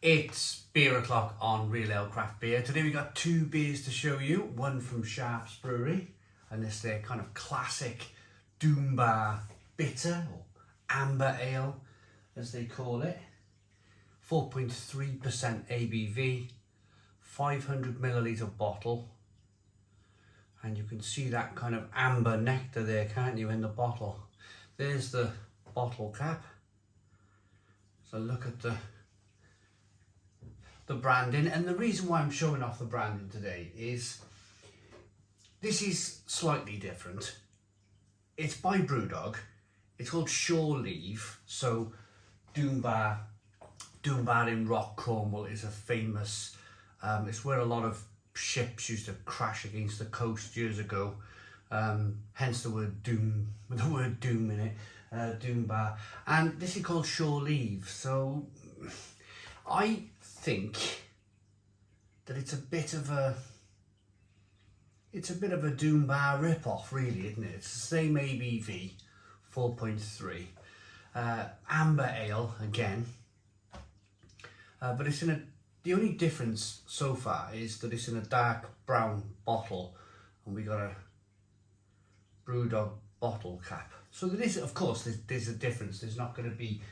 It's beer o'clock on Real Ale Craft Beer. Today we got two beers to show you. One from Sharps Brewery, and this their kind of classic Doombar bitter or amber ale, as they call it. 4.3% ABV, 500 milliliter bottle, and you can see that kind of amber nectar there, can't you, in the bottle? There's the bottle cap. So look at the branding, and the reason why I'm showing off the branding today is this is slightly different. It's by Brewdog. It's called Shore Leave. So Doombar in Rock, Cornwall is a famous, it's where a lot of ships used to crash against the coast years ago. Hence the word doom, with the word doom in it, Doombar. And this is called Shore Leave. So I think that it's a bit of a Doombar rip-off, really, isn't it? It's the same ABV, 4.3. Amber ale again, but it's in the only difference so far is that it's in a dark brown bottle, and we got a Brewdog bottle cap. So there is, of course, there's a difference. There's not going to be.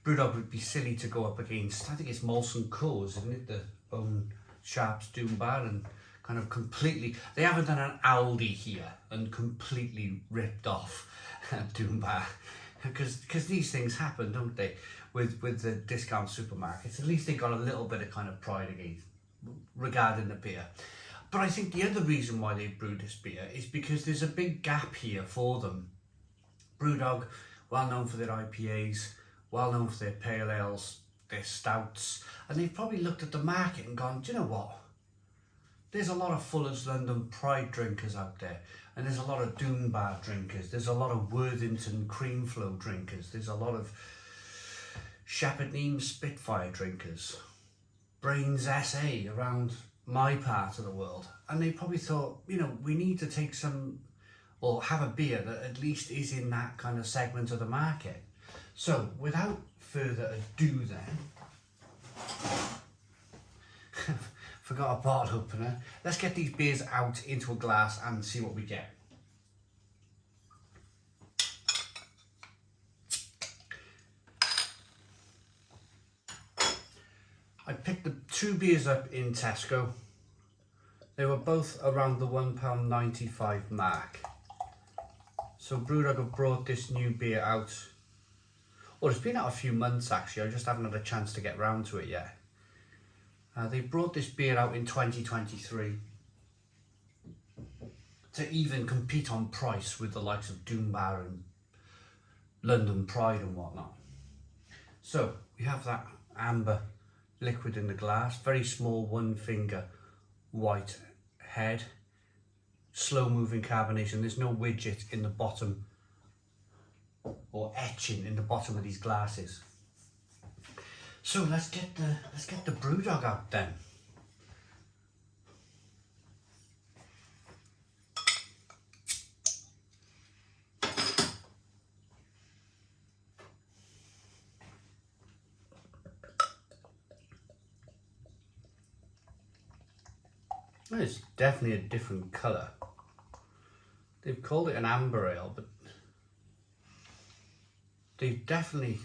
Brewdog would be silly to go up against, I think it's Molson Coors, isn't it? The own Sharps Doombar, and kind of completely, they haven't done an Aldi here and completely ripped off Doombar, because these things happen, don't they, with the discount supermarkets. At least they got a little bit of kind of pride against regarding the beer. But I think the other reason why they brewed this beer is because there's a big gap here for them. Brewdog, well known for their IPAs, well known for their pale ales, their stouts, and they've probably looked at the market and gone, do you know what? There's a lot of Fuller's London Pride drinkers out there, and there's a lot of Doombar drinkers, there's a lot of Worthington Cream Flow drinkers, there's a lot of Shepherd Neame Spitfire drinkers, Brains SA around my part of the world, and they probably thought, you know, we need to take some, or have a beer that at least is in that kind of segment of the market. So, without further ado then, forgot a bottle opener, let's get these beers out into a glass and see what we get. I picked the two beers up in Tesco. They were both around the £1.95 mark. So Brewdog have brought this new beer out. Well, it's been out a few months actually, I just haven't had a chance to get round to it yet. They brought this beer out in 2023 to even compete on price with the likes of Doombar and London Pride and whatnot. So we have that amber liquid in the glass, very small one finger white head, slow moving carbonation. There's no widget in the bottom or etching in the bottom of these glasses. So let's get the Brewdog out then. It's definitely a different colour. They've called it an amber ale, but they've definitely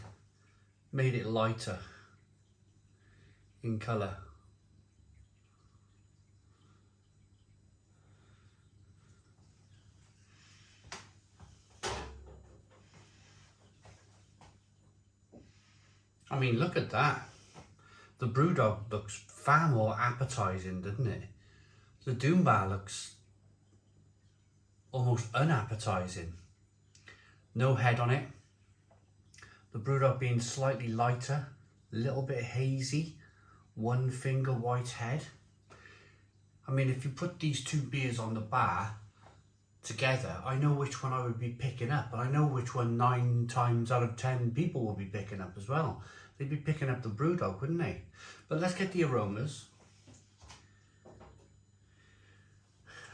made it lighter in colour. I mean, look at that. The Brewdog looks far more appetising, doesn't it? The Doombar looks almost unappetising. No head on it. The Brewdog being slightly lighter, a little bit hazy, one finger white head. I mean, if you put these two beers on the bar together, I know which one I would be picking up, and I know which one 9 times out of 10 people will be picking up as well. They'd be picking up the Brewdog, wouldn't they? But let's get the aromas.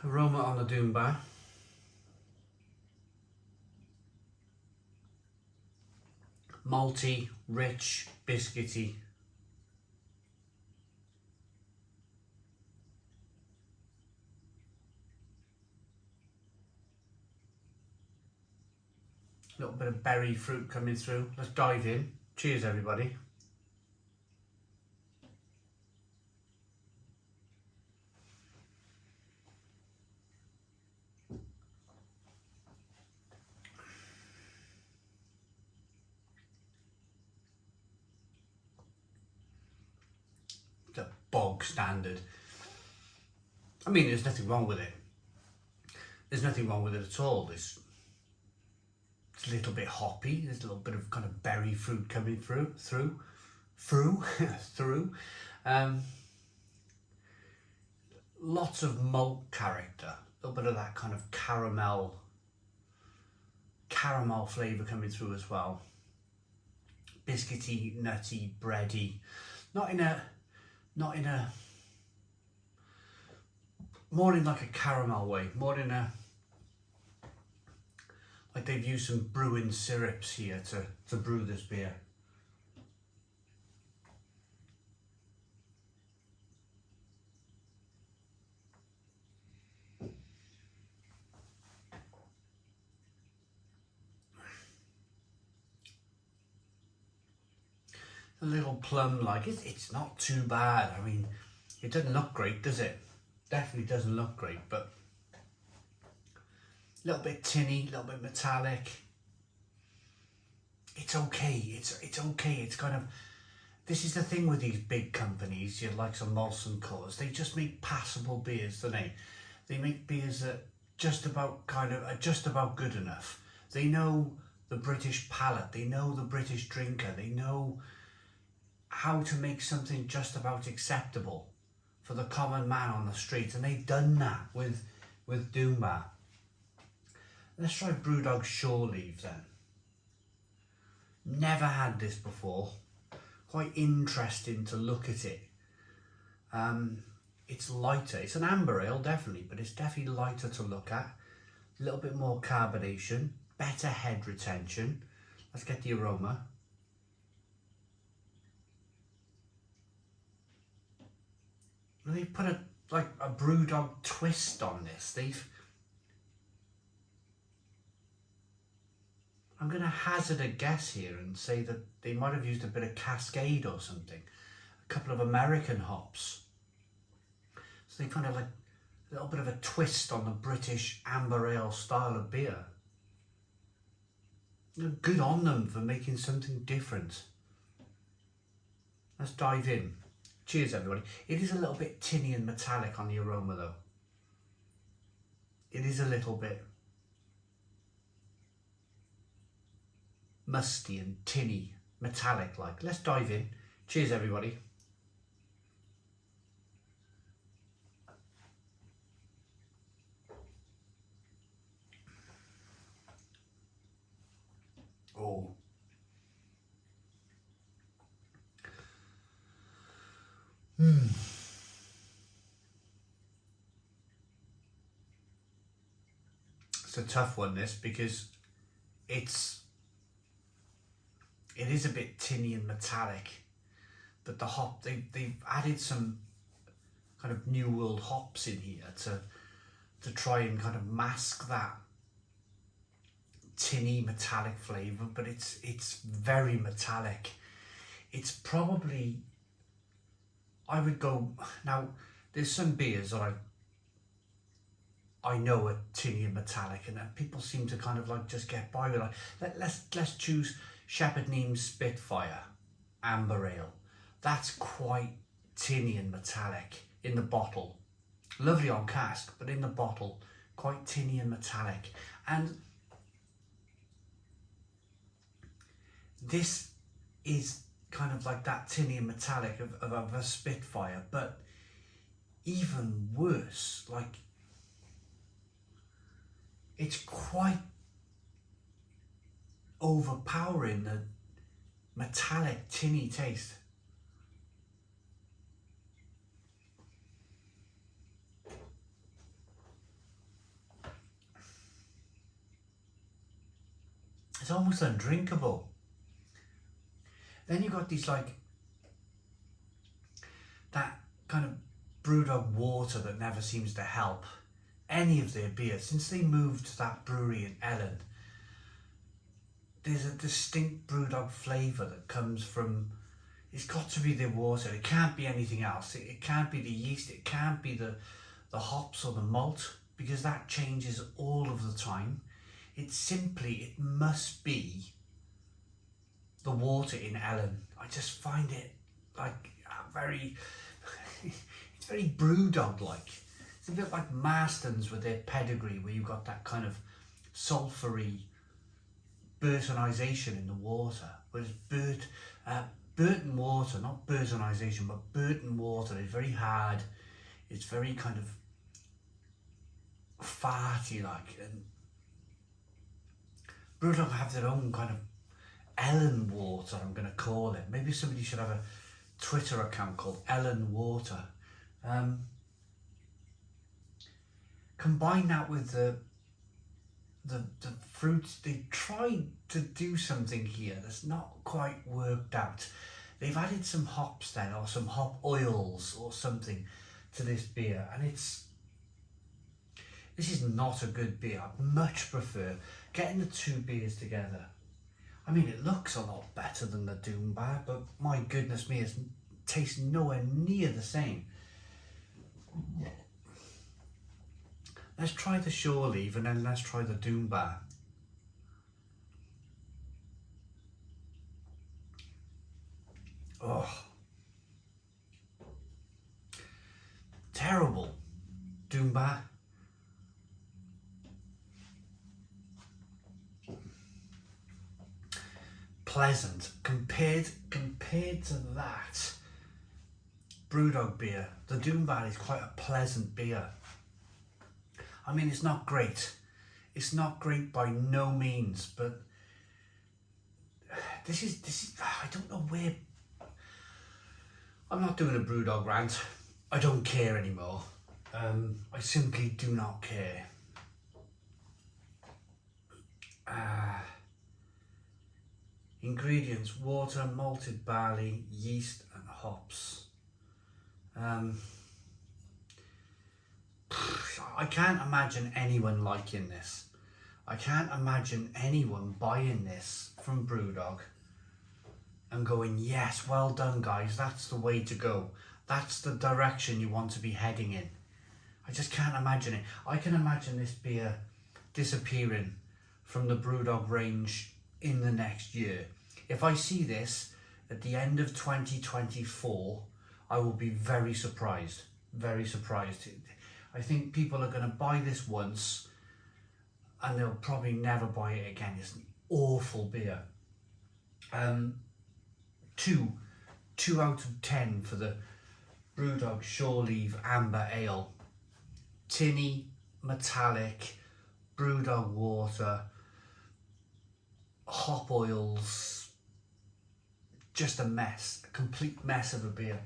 Aroma on the Doombar. Malty, rich, biscuity. A little bit of berry fruit coming through. Let's dive in. Cheers, everybody. The bog standard. I mean, there's nothing wrong with it. There's nothing wrong with it at all. It's a little bit hoppy. There's a little bit of kind of berry fruit coming through. Lots of malt character. A little bit of that kind of caramel flavour coming through as well. Biscuity, nutty, bready. Not in a more in like a caramel way, more in a, like they've used some brewing syrups here to brew this beer. A little plum, like it's not too bad. I mean, it doesn't look great, does it? Definitely doesn't look great, but a little bit tinny, a little bit metallic. It's okay. It's okay. It's kind of, this is the thing with these big companies, you like some Molson Coors. They just make passable beers, don't they? They make beers that just about good enough. They know the British palate. They know the British drinker. They know how to make something just about acceptable for the common man on the street, and they've done that with Doombar. Let's try Brewdog Shore Leave then. Never had this before. Quite interesting to look at it. It's lighter. It's an amber ale, definitely, but it's definitely lighter to look at. A little bit more carbonation, better head retention. Let's get the aroma. They put a Brewdog twist on this. I'm going to hazard a guess here and say that they might have used a bit of Cascade or something. A couple of American hops. So they kind of like a little bit of a twist on the British amber ale style of beer. Good on them for making something different. Let's dive in. Cheers, everybody. It is a little bit tinny and metallic on the aroma, though. It is a little bit musty and tinny, metallic like. Let's dive in. Cheers, everybody. Oh. It's a tough one, this, because it is a bit tinny and metallic, but the hop, they've added some kind of New World hops in here to try and kind of mask that tinny metallic flavour, but it's very metallic. It's probably, I would go, now there's some beers that I know are tinny and metallic, and people seem to kind of like just get by with like, let's choose Shepherd Neame Spitfire Amber Ale. That's quite tinny and metallic in the bottle. Lovely on cask, but in the bottle, quite tinny and metallic. And this is kind of like that tinny and metallic of a Spitfire, but even worse, like it's quite overpowering, the metallic tinny taste. It's almost undrinkable. Then you've got these like, that kind of Brewdog water that never seems to help any of their beers. Since they moved to that brewery in Ellen, there's a distinct Brewdog flavour that comes from, it's got to be the water. It can't be anything else. It can't be the yeast. It can't be the hops or the malt, because that changes all of the time. It must be the water in Ellen. I just find it like very, it's very Brewdog-like. It's a bit like Marston's with their pedigree, where you've got that kind of sulphury Burtonisation in the water. Whereas Burton water, not Burtonisation, but Burton water is very hard. It's very kind of farty like, and Brewdog have their own kind of Ellen water, I'm going to call it. Maybe somebody should have a Twitter account called Ellen Water. Combine that with the fruits. They tried to do something here that's not quite worked out. They've added some hops then, or some hop oils or something to this beer, and this is not a good beer. I'd much prefer getting the two beers together. I mean, it looks a lot better than the Doombar, but my goodness me, it tastes nowhere near the same. Let's try the Shore Leave, and then let's try the Doombar. Oh, terrible. Doombar. Pleasant compared to that Brewdog beer. The Doombar is quite a pleasant beer. I mean, it's not great. It's not great by no means, but this is I don't know where. I'm not doing a Brewdog rant. I don't care anymore. I simply do not care. Ingredients: water, malted barley, yeast and hops. I can't imagine anyone liking this. I can't imagine anyone buying this from Brewdog and going, yes, well done guys, that's the way to go. That's the direction you want to be heading in. I just can't imagine it. I can imagine this beer disappearing from the Brewdog range in the next year. If I see this at the end of 2024, I will be very surprised. Very surprised. I think people are going to buy this once and they'll probably never buy it again. It's an awful beer. 2 out of 10 for the Brewdog Shore Leave Amber Ale. Tinny, metallic, Brewdog water, hop oils, just a mess, a complete mess of a beer.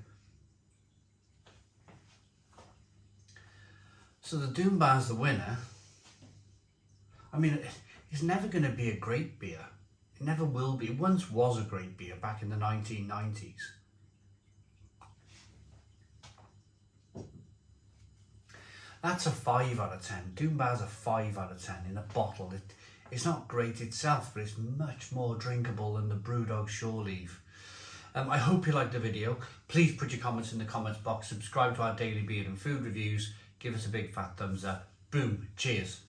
So the Doombar's the winner. I mean, it's never going to be a great beer. It never will be. It once was a great beer back in the 1990s. That's a 5 out of 10. Doombar's a 5 out of 10 in a bottle. It's not great itself, but it's much more drinkable than the Brewdog Shore Leave. I hope you liked the video. Please put your comments in the comments box. Subscribe to our daily beer and food reviews. Give us a big fat thumbs up. Boom. Cheers.